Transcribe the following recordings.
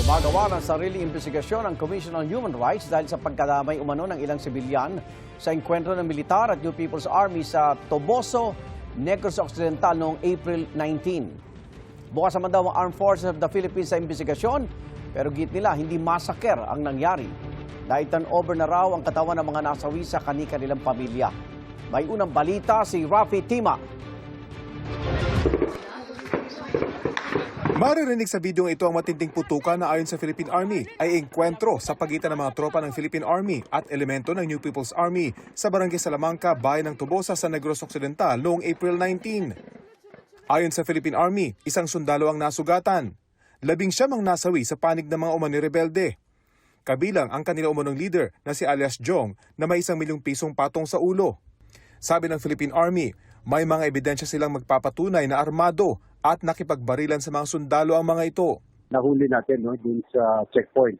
Magawa ng sariling investigasyon ang Commission on Human Rights dahil sa pagkadamay umano ng ilang sibilyan sa engkwentro ng militar at New People's Army sa Toboso, Negros Occidental noong April 19. Bukas naman daw ang Armed Forces of the Philippines sa investigasyon, pero git nila hindi massacre ang nangyari. Nai-turnover na raw ang katawan ng mga nasawi sa kani-kanilang pamilya. May unang balita si Rafi Tima. Maririnig sa videong ito ang matinding putukan na ayon sa Philippine Army ay engkwentro sa pagitan ng mga tropa ng Philippine Army at elemento ng New People's Army sa Barangay Salamanca, bayan ng Tobosa sa Negros Occidental noong April 19. Ayon sa Philippine Army, isang sundalo ang nasugatan. 19 ang nasawi sa panig ng mga umani rebelde. Kabilang ang kanila umunong leader na si alias Jong na may 1 milyong pisong patong sa ulo. Sabi ng Philippine Army, may mga ebidensya silang magpapatunay na armado at nakipagbarilan sa mga sundalo ang mga ito. Nahuli natin dun sa checkpoint.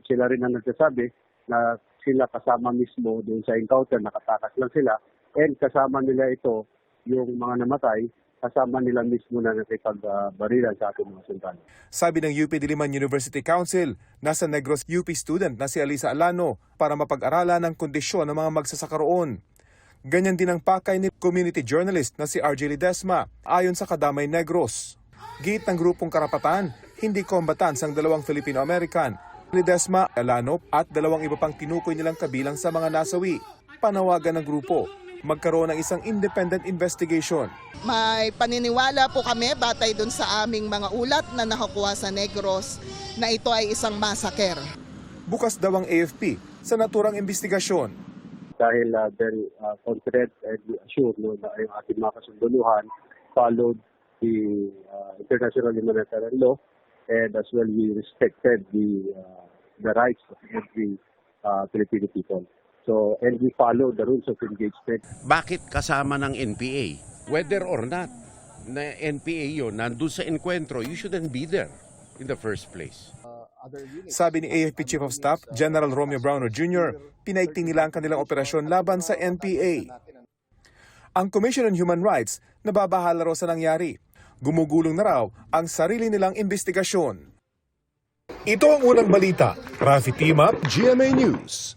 Sila rin ang nagsasabi na sila kasama mismo dun sa encounter, nakatakas lang sila. And kasama nila ito, yung mga namatay, kasama nila mismo na nakipagbarilan sa ating mga sundalo. Sabi ng UP Diliman University Council, nasa Negros UP student na si Alisa Alano para mapag-aralan ang kondisyon ng mga magsasaka roon. Ganyan din ang pakay ni community journalist na si RJ Ledesma ayon sa Kadamay Negros. Giit ng grupong karapatan, hindi combatants ang 2 Filipino-American, Ledesma, Alano at 2 iba pang tinukoy nilang kabilang sa mga nasawi. Panawagan ng grupo, magkaroon ng isang independent investigation. May paniniwala po kami batay dun sa aming mga ulat na nakakuha sa Negros na ito ay isang massacre. Bukas daw ang AFP sa naturang investigasyon. Dahil very confident and assured na yung ating mga kasunduluhan followed the international humanitarian law, and as well we respected the rights of every Filipino people. So, and we follow the rules of engagement. Bakit kasama ng NPA? Whether or not na NPA yun, nandun sa enkwentro, you shouldn't be there in the first place. Sabi ni AFP Chief of Staff General Romeo Browner Jr., pinaigting nila ang kanilang operasyon laban sa NPA. Ang Commission on Human Rights nababahala raw sa nangyari. Gumugulong na raw ang sarili nilang investigasyon. Ito ang unang balita. Rafi Tima, GMA News.